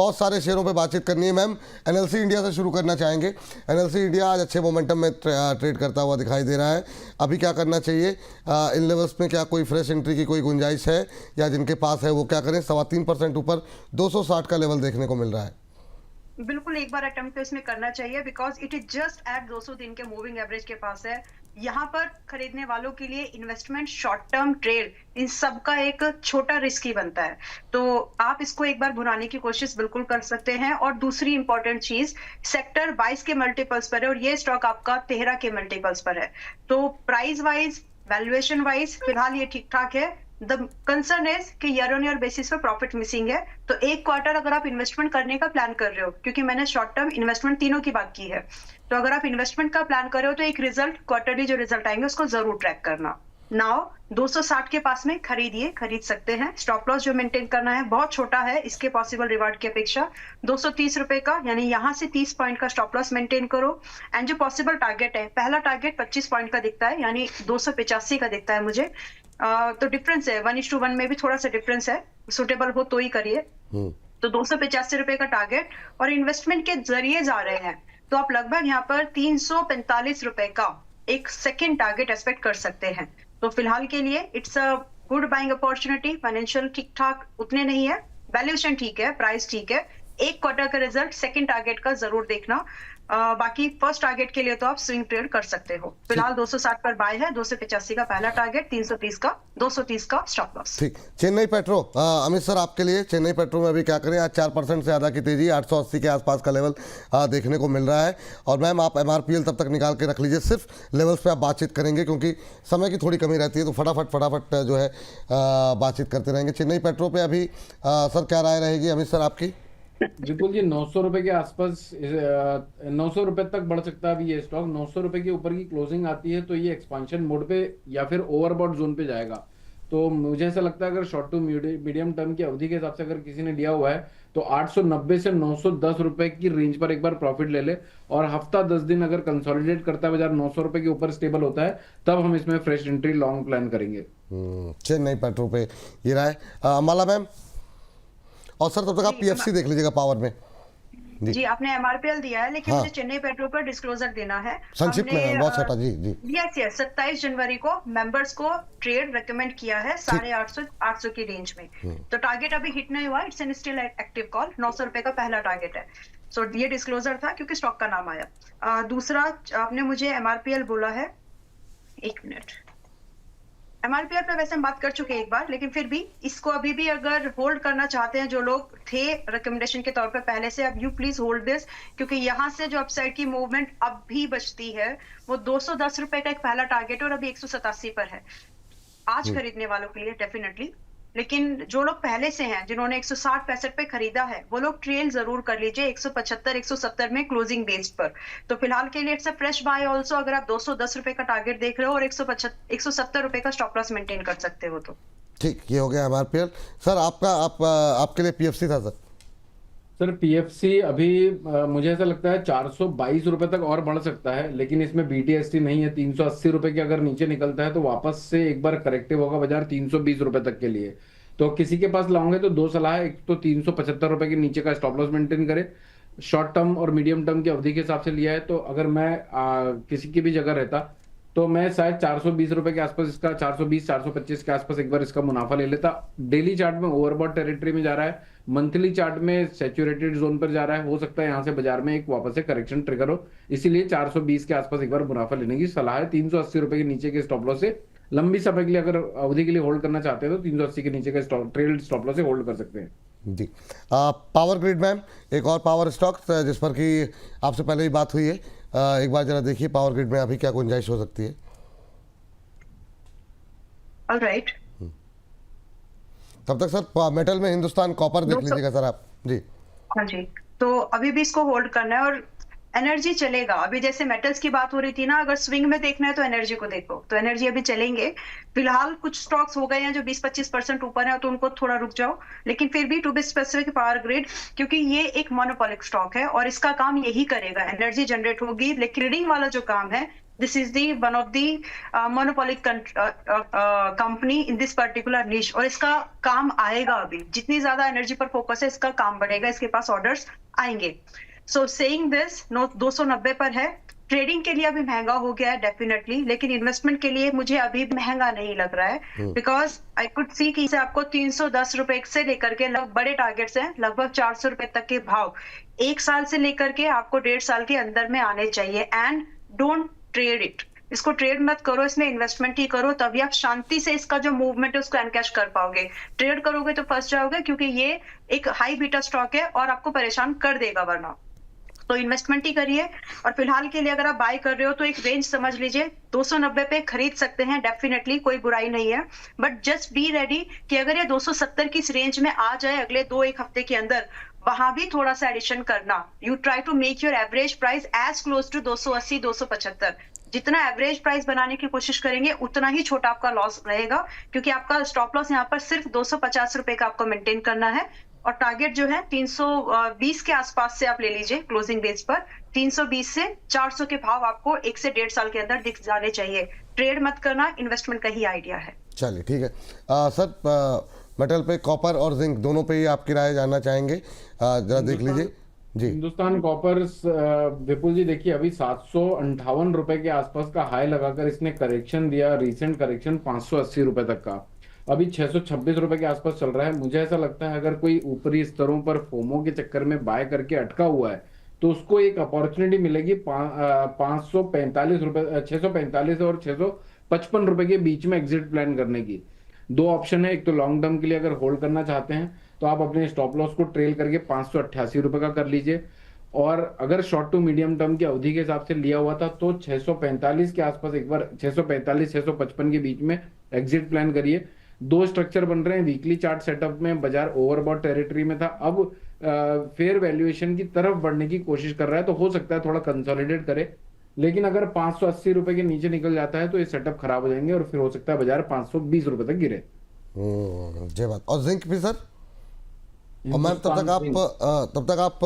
बहुत सारे शेयरों पे बातचीत करनी है। मैम, एनएलसी इंडिया से शुरू करना चाहेंगे। एनएलसी इंडिया आज अच्छे मोमेंटम में ट्रेड करता हुआ दिखाई दे रहा है। अभी क्या करना चाहिए? इन लेवल्स में क्या कोई फ्रेश एंट्री की कोई गुंजाइश है, या जिनके पास है वो क्या करें? 3.25% ऊपर 260 का लेवल देखने को मिल रहा है। बिल्कुल एक बार अटेम्प्ट तो इसमें करना चाहिए, because it is just at 200 दिन के मूविंग एवरेज के पास है। यहाँ पर खरीदने वालों के लिए इन्वेस्टमेंट, शॉर्ट टर्म ट्रेड, इन सब का एक छोटा रिस्क ही बनता है। तो आप इसको एक बार भुनाने की कोशिश बिल्कुल कर सकते हैं। और दूसरी इंपॉर्टेंट चीज, सेक्टर 22 के मल्टीपल्स पर है और ये स्टॉक आपका 13 के मल्टीपल्स पर है। तो प्राइस वाइज, वैल्यूएशन वाइज फिलहाल ये ठीक ठाक है। द कंसर्न इज कि ईयर ऑन ईयर बेसिस पे प्रॉफिट मिसिंग है। तो एक क्वार्टर अगर आप इन्वेस्टमेंट करने का प्लान कर रहे हो, क्योंकि मैंने शॉर्ट टर्म इन्वेस्टमेंट तीनों की बात की है, तो अगर आप इन्वेस्टमेंट का प्लान कर रहे हो तो एक रिजल्ट, क्वार्टरली जो रिजल्ट आएंगे उसको जरूर ट्रैक करना। नाउ 260 के पास में खरीद सकते हैं। स्टॉप लॉस जो मेंटेन करना है बहुत छोटा है इसके पॉसिबल रिवार्ड की अपेक्षा, 230 रुपए का, यानी यहाँ से 30 पॉइंट का स्टॉप लॉस मेंटेन करो। एंड जो पॉसिबल टारगेट है, पहला टारगेट 25 पॉइंट का दिखता है, यानी 285 का दिखता है मुझे। तो डिफरेंस है 1:1 में भी थोड़ा सा डिफरेंस है, सुटेबल हो तो ही करिए। तो 285 रुपए का टारगेट, और इन्वेस्टमेंट के जरिए जा रहे हैं तो आप लगभग यहाँ पर 345 रुपए का एक सेकेंड टारगेट एक्सपेक्ट कर सकते हैं। तो फिलहाल के लिए it's a good buying opportunity. Financial ठीक ठाक उतने नहीं है, वैल्यूएशन ठीक है, प्राइस ठीक है। एक क्वार्टर का रिजल्ट, सेकंड टारगेट का जरूर देखना। बाकी फर्स्ट टारगेट के लिए तो आप स्विंग ट्रेड कर सकते हो। फिलहाल 260 पर बाय है, 285 का पहला टारगेट, 330 का, 230 का स्टॉप लॉस। ठीक। चेन्नई पेट्रो, अमित सर आपके लिए चेन्नई पेट्रो में अभी क्या करें? आज 4% से ज़्यादा की तेजी, 880 के आसपास का लेवल देखने को मिल रहा है। और मैम आप एमआरपीएल तब तक निकाल के रख लीजिए, सिर्फ लेवल्स पे आप बातचीत करेंगे क्योंकि समय की थोड़ी कमी रहती है, तो फटाफट जो है बातचीत करते रहेंगे। चेन्नई पेट्रो पे अभी सर क्या राय रहेगी अमित सर आपकी? बिल्कुल जी, 900 रुपए के आसपास 900 रुपए तक बढ़ सकता है अभी ये स्टॉक। 900 रुपए के ऊपर की क्लोजिंग आती है तो ये एक्सपांशन मोड पे या फिर ओवरबॉट जोन पे जाएगा। तो मुझे ऐसा लगता है अगर शॉर्ट टू मीडियम टर्म की अवधि के हिसाब से अगर किसी ने लिया हुआ है तो 890 से 910 रुपए की रेंज पर एक बार प्रॉफिट ले ले, और हफ्ता 10 दिन अगर कंसोलिडेट करता है बाजार 900 रुपए के ऊपर स्टेबल होता है, तब हम इसमें फ्रेश एंट्री लॉन्ग प्लान करेंगे। चेन्नई पेट्रो पे ये राय। अम्बाला मैम, और सर तब तक आप पीएफसी देख लीजिएगा पावर में। जी आपने एमआरपीएल दिया है, लेकिन हाँ। मुझे चेन्नई पेट्रो पर डिस्क्लोजर देना है संक्षिप्त में बहुत छोटा। जी जी। यस 27 जनवरी को मेंबर्स को ट्रेड रेकमेंड किया है 850 की रेंज में। तो टारगेट अभी हिट नहीं हुआ, it's an still active call. 900 रुपए का पहला टारगेट है। सो ये डिस्क्लोजर था क्योंकि स्टॉक का नाम आया। दूसरा, आपने मुझे एमआरपीएल बोला है, एक मिनट। एमआरपीएल पे वैसे हम बात कर चुके हैं एक बार, लेकिन फिर भी इसको अभी भी अगर होल्ड करना चाहते हैं जो लोग थे रिकमेंडेशन के तौर पे पहले से, अब यू प्लीज होल्ड दिस, क्योंकि यहाँ से जो अपसाइड की मूवमेंट अब भी बचती है वो 210 रुपए का एक पहला टारगेट और अभी 187 पर है आज खरीदने वालों के लिए डेफिनेटली। लेकिन जो लोग पहले से हैं, जिन्होंने 160-65 पे खरीदा है, वो लोग ट्रेल जरूर कर लीजिए 175-170 में क्लोजिंग बेस्ड पर। तो फिलहाल के लिए it's a fresh bye also, अगर आप 210 रुपए का टारगेट देख रहे हो और 170 रुपए का स्टॉप लॉस मेंटेन कर सकते हो तो ठीक। ये हो गया एमआरपीएल। सर आपके लिए पीएफसी था सर? सर पीएफसी अभी मुझे ऐसा लगता है 422 रुपए तक और बढ़ सकता है, लेकिन इसमें बीटीएसटी नहीं है। 380 रुपए के अगर नीचे निकलता है तो वापस से एक बार करेक्टिव होगा बाजार 320 रुपए तक के लिए। तो किसी के पास लाओगे तो दो सलाह है, एक तो 375 रुपए के नीचे का स्टॉप लॉस मेंटेन करे। शॉर्ट टर्म और मीडियम टर्म की अवधि के हिसाब से लिया है, तो अगर मैं किसी की भी जगह रहता तो मैं शायद 420 रुपए के आसपास इसका, 420-425 के आसपास एक बार इसका मुनाफा ले लेता। डेली चार्ट में ओवरबॉट टेरिटरी में जा रहा है, मंथली चार्ट में सैचुरेटेड जोन पर जा रहा है। हो सकता है यहाँ से बाजार में एक वापस से करेक्शन ट्रिगर हो, इसीलिए 420 के आसपास एक बार मुनाफा लेने की सलाह है। 380 रुपए के नीचे के स्टॉप लॉस से लंबी समय के लिए अगर अवधि के लिए होल्ड करना चाहते हैं तो 380 के नीचे का ट्रेल स्टॉप लॉस से होल्ड कर सकते हैं जी। पावर ग्रिड मैम, एक और पावर स्टॉक जिस पर कि आपसे पहले ही बात हुई है, एक बार जरा देखिए पावर ग्रिड में अभी क्या गुंजाइश हो सकती है। ऑलराइट। तब तक सर मेटल में हिंदुस्तान कॉपर देख लीजिएगा सर आप। जी हाँ जी, तो अभी भी इसको होल्ड करना है और एनर्जी चलेगा। अभी जैसे मेटल्स की बात हो रही थी ना, अगर स्विंग में देखना है तो एनर्जी को देखो, तो एनर्जी अभी चलेंगे। फिलहाल कुछ स्टॉक्स हो गए हैं जो 20-25% ऊपर है, तो उनको थोड़ा रुक जाओ। लेकिन फिर भी to be specific power grid, क्योंकि ये एक मोनोपोलिक स्टॉक है और इसका काम यही करेगा, एनर्जी जनरेट होगी, लेकिन रीडिंग वाला जो काम है this is the one of the monopoly company in this particular निश, और इसका काम आएगा। अभी जितनी ज्यादा एनर्जी पर फोकस है, इसका काम बढ़ेगा, इसके पास ऑर्डर्स आएंगे। सो सेइंग दिस, 290 पर है। ट्रेडिंग के लिए अभी महंगा हो गया है डेफिनेटली, लेकिन इन्वेस्टमेंट के लिए मुझे अभी महंगा नहीं लग रहा है, बिकॉज आई कुड सी कि इसे आपको 310 रुपए से लेकर के बड़े टारगेट्स हैं, लगभग 400 रुपए तक के भाव 1 साल से लेकर के आपको 1.5 साल के अंदर में आने चाहिए। एंड डोंट ट्रेड इट, इसको ट्रेड मत करो, इसमें इन्वेस्टमेंट ही करो, तभी आप शांति से इसका जो मूवमेंट है उसको एनकैश कर पाओगे। ट्रेड करोगे तो फंस जाओगे, क्योंकि ये एक हाई बीटा स्टॉक है और आपको परेशान कर देगा वरना। तो इन्वेस्टमेंट ही करिए। और फिलहाल के लिए अगर आप बाय कर रहे हो तो एक रेंज समझ लीजिए, 290 पे खरीद सकते हैं, डेफिनेटली कोई बुराई नहीं है, बट जस्ट बी रेडी कि अगर ये 270 की इस रेंज में आ जाए अगले 2-1 हफ्ते के अंदर, वहां भी थोड़ा सा एडिशन करना। You try to make your average price as close to 280-275। जितना एवरेज प्राइस बनाने की कोशिश करेंगे उतना ही छोटा आपका लॉस रहेगा, क्योंकि आपका स्टॉप लॉस यहाँ पर सिर्फ 250 रुपए का आपको मेंटेन करना है। और टारगेट जो है 320 के आसपास से आप ले लीजिए क्लोजिंग बेस पर। 320 से 400 के भाव आपको 1 से 1.5 साल के अंदर दिख जाने चाहिए। ट्रेड मत करना, इन्वेस्टमेंट का ही आइडिया है। चलिए ठीक है। सर मेटल पे कॉपर और जिंक दोनों पे ही आपकी राय जानना चाहेंगे, जरा देख लीजिए जी। हिंदुस्तान कॉपर, विपुल जी देखिए, अभी 758 रुपए के आसपास का हाई लगाकर इसने करेक्शन दिया, रिसेंट करेक्शन 580 रुपए तक का, अभी 626 रुपए के आसपास चल रहा है। मुझे ऐसा लगता है अगर कोई ऊपरी स्तरों पर फोमो के चक्कर में बाय करके अटका हुआ है तो उसको एक अपॉर्चुनिटी मिलेगी 545 रुपए, 645 और 655 रुपए के बीच में एग्जिट प्लान करने की। 2 ऑप्शन है, एक तो लॉन्ग टर्म के लिए अगर होल्ड करना चाहते हैं तो आप अपने स्टॉप लॉस को ट्रेल करके 588 रुपए का कर लीजिए, और अगर शॉर्ट टू मीडियम टर्म की अवधि के हिसाब से लिया हुआ था तो 645 के आसपास एक बार 645-655 के बीच में एग्जिट प्लान करिए। 2 स्ट्रक्चर बन रहे हैं। वीकली चार्ट सेटअप में बाजार ओवरबॉट टेरिटरी में था, अब फेयर वैल्यूएशन की तरफ बढ़ने की कोशिश कर रहा है, तो हो सकता है थोड़ा कंसोलिडेट करे। लेकिन अगर 580 रुपए के नीचे निकल जाता है तो ये सेटअप खराब हो जाएंगे और फिर हो सकता है बाजार 520 रुपए तक गिरे। जय बात। और जिंक भी सर? और मैम तब तक आप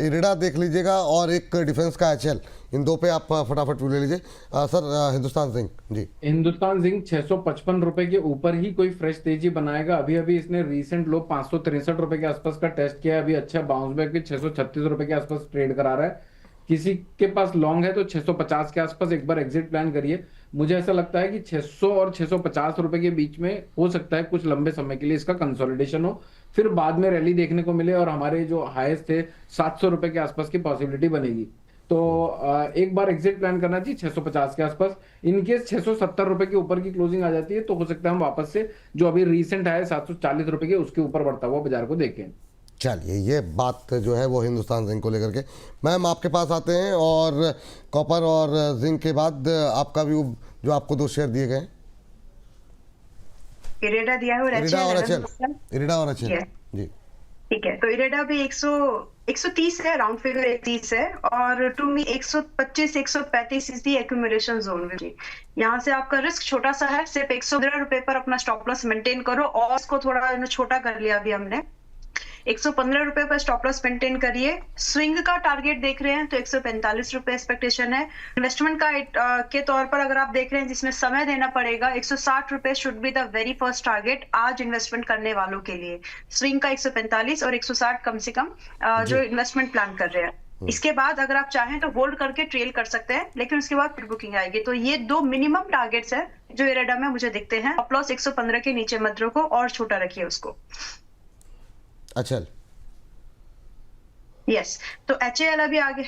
इरिडा देख लीजिएगा और एक डिफेंस का एचएल, इन 2 पे आप फटाफट ले लीजिए। सर हिंदुस्तान जिंक जी। हिंदुस्तान जिंक 655 रुपए के ऊपर ही कोई फ्रेश तेजी बनाएगा। अभी अभी इसने रीसेंट लो 563 रुपए के आसपास का टेस्ट किया है, अभी अच्छा बाउंस बैक 636 रुपए के आसपास ट्रेड करा रहा है। किसी के पास लॉन्ग है तो 650 के आसपास एक बार एग्जिट प्लान करिए। मुझे ऐसा लगता है कि 600 और 650 रुपए के बीच में हो सकता है कुछ लंबे समय के लिए इसका कंसोलिडेशन हो, फिर बाद में रैली देखने को मिले और हमारे जो हाईएस्ट थे 700 रुपए के आसपास की पॉसिबिलिटी बनेगी। तो एक बार एग्जिट प्लान करना चाहिए 650 के आसपास। इनकेस 670 रुपए के ऊपर की क्लोजिंग आ जाती है तो हो सकता है हम वापस से जो अभी रिसेंट है 740 रुपए के उसके ऊपर बढ़ता हुआ बाजार को देखें। चलिए, ये बात जो है वो हिंदुस्तान जिंक को लेकर के। मैम आपके पास आते हैं, और कॉपर और जिंक के बाद आपका व्यू जो आपको 2 शेयर दिए गए, इरेडा दिया है और इरिडा और एचएल जी। ठीक है, तो इरेडा भी 130 है, राउंड फिगर 130 है, और to me 125-135 is the accumulation zone. यहाँ से आपका रिस्क छोटा सा है, सिर्फ 115 रुपए पर अपना स्टॉप लॉस मेंटेन करो, और इसको थोड़ा छोटा कर लिया अभी हमने, 115 रुपए पर स्टॉप लॉस मेंटेन करिए। स्विंग का टारगेट देख रहे हैं तो 145 रुपए एक्सपेक्टेशन है। इन्वेस्टमेंट का के तौर पर अगर आप देख रहे हैं जिसमें समय देना पड़ेगा, 160 रुपए should be the very first target आज इन्वेस्टमेंट करने वालों के लिए। स्विंग का 145 और 160 कम से कम जो इन्वेस्टमेंट प्लान कर रहे हैं। इसके बाद अगर आप चाहें तो होल्ड करके ट्रेल कर सकते हैं, लेकिन उसके बाद फिर बुकिंग आएगी। तो ये 2 मिनिमम टारगेट्स है जो इरेडा में मुझे दिखते हैं। स्टॉप लॉस 115 के नीचे मत रखो और छोटा रखिए उसको। अच्छा, यस, तो एचएएल अभी आ गया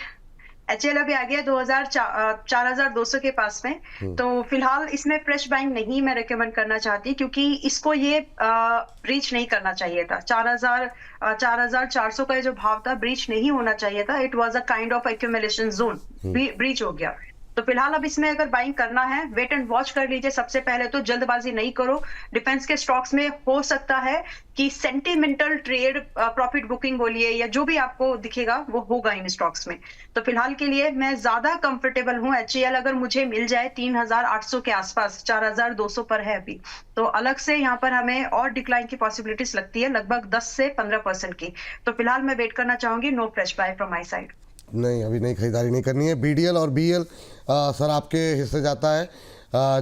4200 के पास में। तो फिलहाल इसमें फ्रेश बाइंग नहीं मैं रेकमेंड करना चाहती, क्योंकि इसको ये ब्रीच नहीं करना चाहिए था। 4400 का जो भाव था ब्रीच नहीं होना चाहिए था। It was a kind of accumulation zone, breach हो गया। तो फिलहाल अब इसमें अगर बाइंग करना है, वेट एंड वॉच कर लीजिए। सबसे पहले तो जल्दबाजी नहीं करो। डिफेंस के स्टॉक्स में हो सकता है कि सेंटिमेंटल ट्रेड, प्रॉफिट बुकिंग बोलिए या जो भी आपको दिखेगा वो होगा इन स्टॉक्स में। तो फिलहाल के लिए मैं ज्यादा कंफर्टेबल हूँ। एचएएल अगर मुझे मिल जाए 3800 के आसपास, 4200 पर है अभी, तो अलग से यहाँ पर हमें और डिक्लाइन की पॉसिबिलिटीज लगती है, लगभग 10 से 15% की। तो फिलहाल मैं वेट करना चाहूंगी। No fresh buy from my side. नहीं, अभी नहीं खरीदारी नहीं करनी है। बीडीएल और बीएल सर आपके हिस्से जाता है,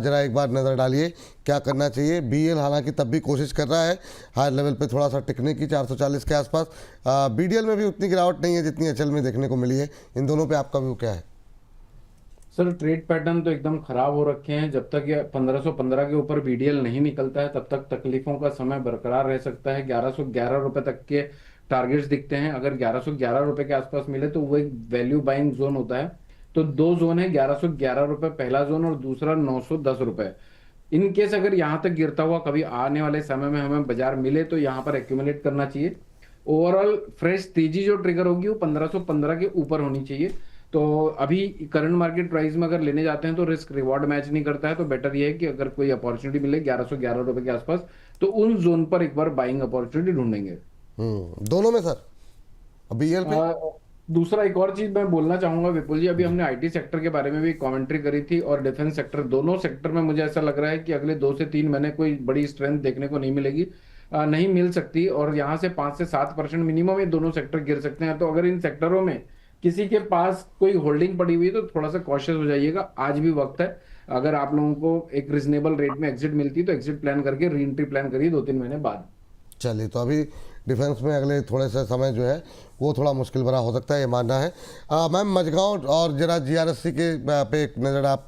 जरा एक बार नज़र डालिए क्या करना चाहिए। बीएल हालांकि तब भी कोशिश कर रहा है हायर लेवल पे थोड़ा सा टिकने की 440 के आसपास। बीडीएल में भी उतनी गिरावट नहीं है जितनी एचएल में देखने को मिली है। इन दोनों पे आपका व्यू क्या है? सर ट्रेड पैटर्न तो एकदम खराब हो रखे हैं। जब तक ये 1515 के ऊपर बीडीएल नहीं निकलता है तब तक तकलीफों का समय बरकरार रह सकता है। 1111 रुपए तक के टारगेट्स दिखते हैं। अगर 1111 रुपए के आसपास मिले तो वो एक वैल्यू बाइंग जोन होता है। तो दो जोन है, 1111 रुपए पहला जोन और दूसरा 910 रुपए। इन केस अगर यहाँ तक गिरता हुआ कभी आने वाले समय में हमें बाजार मिले तो यहाँ पर एक्यूमुलेट करना चाहिए। ओवरऑल फ्रेश तेजी जो ट्रिगर होगी वो 1515 के ऊपर होनी चाहिए। तो अभी करंट मार्केट प्राइस में अगर लेने जाते हैं तो रिस्क रिवॉर्ड मैच नहीं करता है। तो बेटर ये है कि अगर कोई अपॉर्चुनिटी मिले 1111 रुपए के आसपास तो उन जोन पर एक बार बाइंग अपॉर्चुनिटी ढूंढेंगे। दोनों में सर, बीएल पे दूसरा एक और चीज मैं बोलना चाहूंगा विपुल जी, अभी हमने आईटी सेक्टर के बारे में भी कमेंट्री करी थी और डिफेंस सेक्टर, दोनों सेक्टर में मुझे ऐसा लग रहा है कि अगले 2 से 3 महीने कोई बड़ी स्ट्रेंथ देखने को नहीं मिलेगी, नहीं मिल सकती। और यहाँ से 5 से 7% मिनिमम ये दोनों सेक्टर गिर सकते हैं। तो अगर इन सेक्टरों में किसी के पास कोई होल्डिंग पड़ी हुई है तो थोड़ा सा कॉशियस हो जाइएगा, आज भी वक्त है। अगर आप लोगों को एक रिजनेबल रेट में एग्जिट मिलती है तो एग्जिट प्लान करके री एंट्री प्लान करिए 2-3 महीने बाद। चलिए, तो अभी डिफेंस में अगले थोड़े से समय जो है वो थोड़ा मुश्किल भरा हो सकता है, ये मानना है। मैम मझगांव और जरा जीआरएससी के पे एक नज़र आप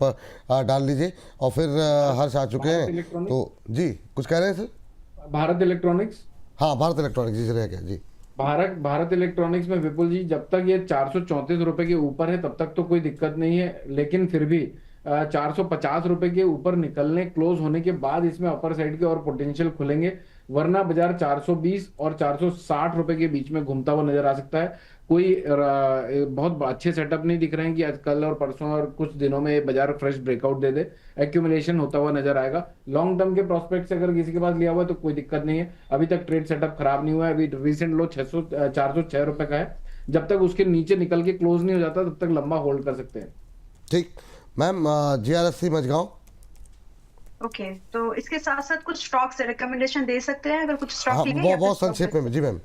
डाल लीजिए। और फिर हर्ष आ चुके हैं तो जी कुछ कह रहे हैं सर? भारत इलेक्ट्रॉनिक्स, हाँ भारत इलेक्ट्रॉनिक्स जी रह गया जी। भारत इलेक्ट्रॉनिक्स में विपुल जी जब तक ये 434 रुपए के ऊपर है तब तक तो कोई दिक्कत नहीं है, लेकिन फिर भी 450 रुपए के ऊपर निकलने क्लोज होने के बाद इसमें अपर साइड के और पोटेंशियल खुलेंगे, वरना बाजार 420 और 460 रुपए के बीच में घूमता हुआ नजर आ सकता है। कोई बहुत अच्छे सेटअप नहीं दिख रहे हैं कि आज कल और परसों और कुछ दिनों में ये बाजार फ्रेश ब्रेकआउट दे दे, एक्यूमुलेशन होता हुआ नजर आएगा। लॉन्ग टर्म के प्रोस्पेक्ट से अगर किसी के पास लिया हुआ है तो कोई दिक्कत नहीं है, अभी तक ट्रेड सेटअप खराब नहीं हुआ है। अभी रिसेंट लो 406 रुपए का है, जब तक उसके नीचे निकल के क्लोज नहीं हो जाता तब तक लंबा होल्ड कर सकते हैं। ठीक मैम, जीआरएससी मझगांव। ओके, तो इसके साथ साथ कुछ स्टॉक्स रिकमेंडेशन दे सकते हैं अगर कुछ स्टॉक हाँ लेंगे या बहुत फिर संक्षेप में जी मैम।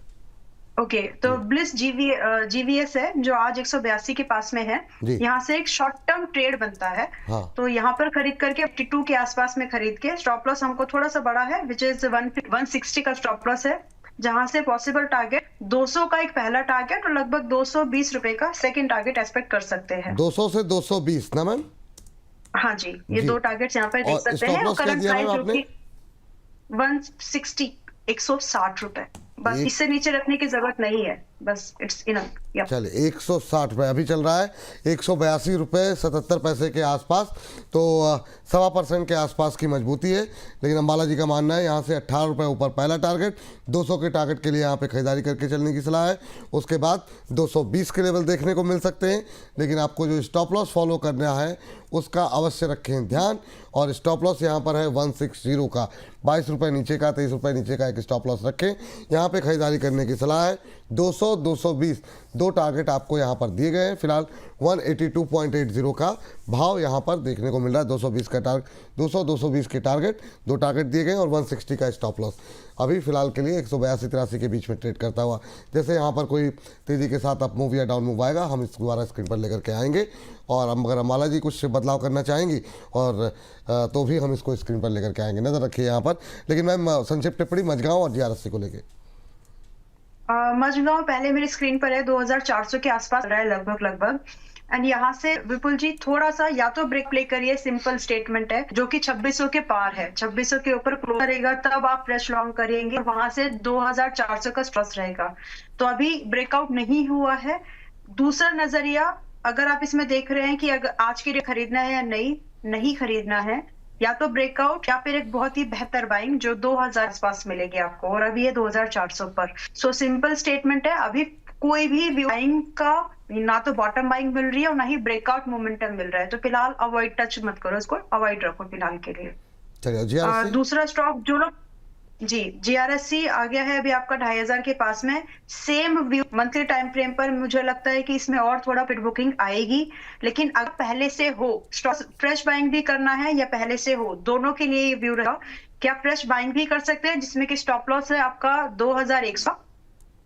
ओके, तो ब्लिस जीवीएस है जो आज 182 के पास में है। जी। यहाँ से एक शॉर्ट टर्म ट्रेड बनता है। हाँ। तो यहाँ पर खरीद करके 52 के आसपास में खरीद के, स्टॉप लॉस हमको थोड़ा सा बड़ा है विच इज 160 का स्टॉप लॉस है, जहां से पॉसिबल टारगेट 200 का एक पहला टारगेट और लगभग 220 रुपए का सेकंड टारगेट एक्सपेक्ट कर सकते हैं। 200 से 220 ना मैम? हाँ जी, ये जी। दो टारगेट्स यहाँ पर देख और सकते स्टॉप हैं। लॉस क्या करंट दिया प्राइस मैम जो आपने? कि 160 160 रुपए, बस एक- इससे नीचे रखने की जरूरत नहीं है, बस इट्स इनफ। चलिए 160 रुपये अभी चल रहा है, 182 रुपये 77 पैसे के आसपास। तो 1.25% के आसपास की मजबूती है। लेकिन अंबाला जी का मानना है यहाँ से 18 रुपये ऊपर पहला टारगेट, 200 के टारगेट के लिए यहाँ पे खरीदारी करके चलने की सलाह है। उसके बाद 220 के लेवल देखने को मिल सकते हैं, लेकिन आपको जो स्टॉप लॉस फॉलो करना है उसका अवश्य रखें ध्यान। और स्टॉप लॉस यहाँ पर है 160 का, 22 रुपये नीचे का, 23 रुपये नीचे का एक स्टॉप लॉस रखें। यहाँ पे खरीदारी करने की सलाह है। 200 220 दो टारगेट आपको यहाँ पर दिए गए हैं। फिलहाल 182.80 का भाव यहाँ पर देखने को मिल रहा है। 220 का टारगेट, 200 220 के टारगेट, दो टारगेट दिए गए और 160 का स्टॉप लॉस अभी फिलहाल के लिए 182-83 के बीच में ट्रेड करता हुआ। जैसे यहाँ पर कोई तेज़ी के साथ अप मूव या डाउन मूव आएगा हम इस दोबारा स्क्रीन पर लेकर के आएंगे। और अगर अम्बाला जी कुछ बदलाव करना चाहेंगी और तो भी हम इसको स्क्रीन पर लेकर के आएंगे, नज़र रखिए यहाँ पर। लेकिन मैम संक्षिप्त टिप्पणी मझगांव और जीआरएससी को लेकर। मझगांव पहले मेरी स्क्रीन पर है 2400 के आसपास रहा है लगभग। एंड यहाँ से विपुल जी थोड़ा सा या तो ब्रेक प्ले करिए, सिंपल स्टेटमेंट है, जो कि 2600 के पार है। 2600 के ऊपर क्लोज करेगा तब आप फ्रेश लॉन्ग करेंगे, वहां से 2400 का स्ट्रेस रहेगा। तो अभी ब्रेकआउट नहीं हुआ है। दूसरा नजरिया, अगर आप इसमें देख रहे हैं कि अगर आज के लिए खरीदना है या नहीं खरीदना है, या तो ब्रेकआउट या फिर एक बहुत ही बेहतर बाइंग जो 2000 आसपास मिलेगी आपको, और अभी ये 2400 पर। सो सिंपल स्टेटमेंट है, अभी कोई भी बाइंग का ना तो बॉटम बाइंग मिल रही है और ना ही ब्रेकआउट मोमेंटम मिल रहा है। तो फिलहाल अवॉइड, टच मत करो इसको, अवॉइड रखो फिलहाल के लिए। चलिए जीआरएससी। दूसरा स्टॉक जो लोग जी, जीआरएससी आ गया है अभी आपका 2500 के पास में। Same view monthly time frame पर मुझे लगता है कि इसमें और थोड़ा पिट बुकिंग आएगी, लेकिन अगर पहले से हो स्टॉक फ्रेश बाइंग भी करना है या पहले से हो, दोनों के लिए ये व्यू रहेगा कि आप फ्रेश बाइंग भी कर सकते हैं, जिसमें कि स्टॉप लॉस है आपका 2100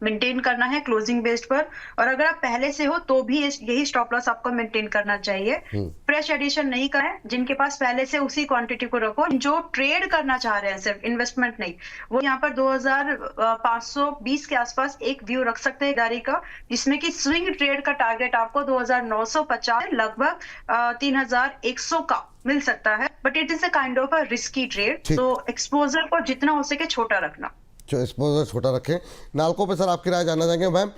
मेंटेन करना है क्लोजिंग बेस्ड पर। और अगर आप पहले से हो तो भी यही स्टॉप लॉस आपको मेंटेन करना चाहिए। फ्रेश एडिशन नहीं करें, जिनके पास पहले से उसी क्वांटिटी को रखो। जो ट्रेड करना चाह रहे हैं सिर्फ इन्वेस्टमेंट नहीं, वो यहाँ पर 2520 के आसपास एक व्यू रख सकते हैं गाड़ी का, जिसमें कि स्विंग ट्रेड का टारगेट आपको 2950 लगभग 3100 का मिल सकता है। But it is a kind of a risky trade, तो एक्सपोजर को जितना हो सके छोटा रखना। जो एक्सपोजर छोटा रखें। नाल्को पे सर आपकी राय जानना चाहेंगे मैम।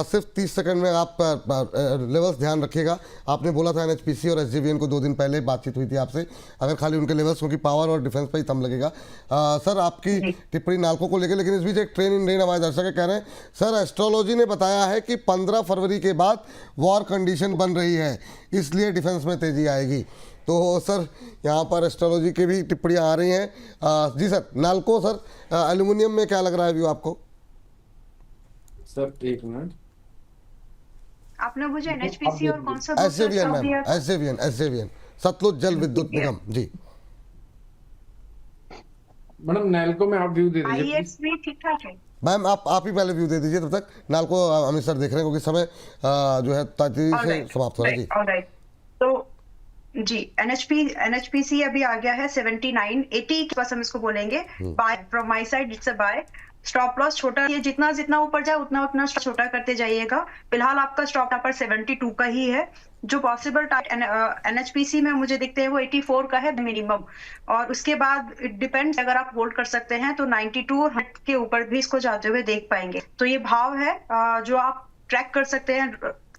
सिर्फ 30 सेकंड में आप लेवल्स ध्यान रखिएगा। आपने बोला था एनएचपीसी और एसजेवीएन को 2 दिन पहले बातचीत हुई थी आपसे, अगर खाली उनके लेवल्स क्योंकि पावर और डिफेंस पे ही तम लगेगा। सर आपकी टिप्पणी नाल्को को लेकर, लेकिन इस बीच एक ट्रेन इन रेन हमारे दर्शक कह रहे हैं सर एस्ट्रोलॉजी ने बताया है कि 15 फरवरी के बाद वॉर कंडीशन बन रही है, इसलिए डिफेंस में तेजी आएगी। तो सर यहाँ पर एस्ट्रोलॉजी की भी टिप्पणियाँ आ रही हैं। जी सर, नाल्को सर एल्यूमिनियम में क्या लग रहा है व्यू आपको? सर एक मिनट, आपने मुझे एनएचपीसी और कौन सा एसजेवीएन मैम, एसजेवीएन सतलुज जल विद्युत निगम जी। मैडम नाल्को में आप व्यू दे दीजिए। आईएक्स भी ठीक ठाक है मैम आप ही पहले व्यू दे दीजिए, तब तक नाल्को अमित सर देख रहे हैं क्योंकि समय जो है तेजी से समाप्त हो रहा है जी। ऑलराइट, तो जी एनएचपीसी अभी आ गया है 79 80 के पास हम इसको बोलेंगे buy. From my side it's a buy. Stop loss छोटा, ये जितना ऊपर जाए उतना छोटा करते जाइएगा। फिलहाल आपका स्टॉप यहाँ पर 72 का ही है। जो पॉसिबल एनएचपीसी में मुझे दिखते हैं वो 84 का है मिनिमम, और उसके बाद इट डिपेंड्स, अगर आप होल्ड कर सकते हैं तो 92 के ऊपर भी इसको जाते हुए देख पाएंगे। तो ये भाव है जो आप ट्रैक कर सकते हैं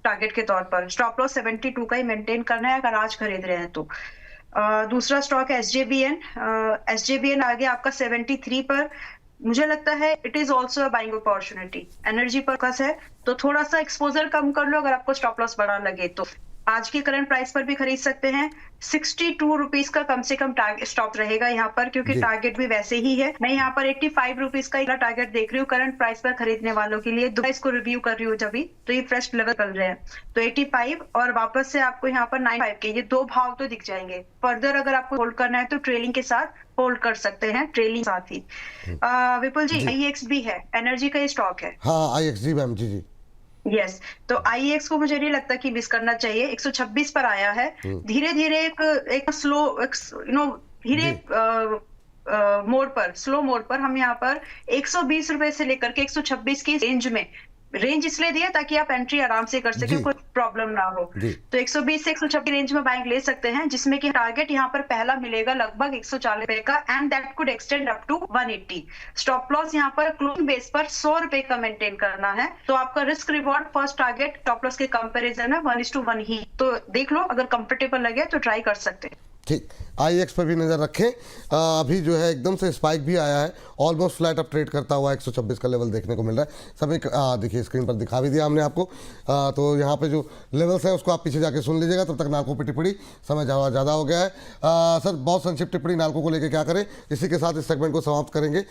टारगेट के तौर पर। स्टॉप लॉस 72 का ही मेंटेन करना है अगर आज खरीद रहे हैं तो। दूसरा स्टॉक है एसजेबीएन। एसजेबीएन आ गया आपका 73 पर। मुझे लगता है it is also a buying opportunity. Energy focus है तो थोड़ा सा एक्सपोजर कम कर लो अगर आपको स्टॉप लॉस बड़ा लगे तो। आज के करंट प्राइस पर भी खरीद सकते हैं। 62 रुपीज का कम से कम टारगेट स्टॉप रहेगा यहाँ पर, क्योंकि टारगेट भी वैसे ही है। मैं यहाँ पर 85 रुपीज का टारगेट देख रही हूँ करंट प्राइस पर खरीदने वालों के लिए। दोबारा इसको रिव्यू कर रही हूँ जब भी, तो ये फ्रेश लेवल चल रहे हैं। तो 85 और वापस से आपको यहाँ पर 95 के, ये 2 भाव तो दिख जाएंगे। फर्दर अगर आपको होल्ड करना है तो ट्रेलिंग के साथ होल्ड कर सकते हैं, ट्रेलिंग साथ ही। विपुल जी आईएक्स भी है, एनर्जी का ही स्टॉक है। हाँ आईएक्स जी मैम, जी यस, तो आईएक्स को मुझे नहीं लगता कि मिस करना चाहिए। 126 पर आया है। धीरे धीरे एक स्लो धीरे मोड पर, स्लो मोड पर हम यहाँ पर 120 रुपए से लेकर के 126 की रेंज में, रेंज इसलिए दिया ताकि आप एंट्री आराम से कर सके, कोई प्रॉब्लम ना हो। तो 120 से 126 रेंज में बाइंग ले सकते हैं, जिसमें कि टारगेट यहाँ पर पहला मिलेगा लगभग 140 रुपए का, and that could extend up to 180। Stop loss यहाँ पर क्लोजिंग बेस पर 100 रुपए का मेंटेन करना है। तो आपका risk reward first target stop loss के कंपेरिजन में 1:1 ही। तो देख लो, अगर कंफर्टेबल लगे तो ट्राई कर सकते हैं। ठीक, आईएक्स पर भी नज़र रखें। अभी जो है एकदम से स्पाइक भी आया है, ऑलमोस्ट फ्लैट अप ट्रेड करता हुआ 126 का लेवल देखने को मिल रहा है। सभी देखिए स्क्रीन पर दिखा भी दिया हमने आपको। तो यहाँ पे जो लेवल्स हैं उसको आप पीछे जाके सुन लीजिएगा। तब तक नाल्को पे टिप्पणी, समय ज़्यादा हो गया है। सर बहुत संक्षिप्त टिप्पणी नाल्को को लेकर क्या करें, इसी के साथ इस सेगमेंट को समाप्त करेंगे।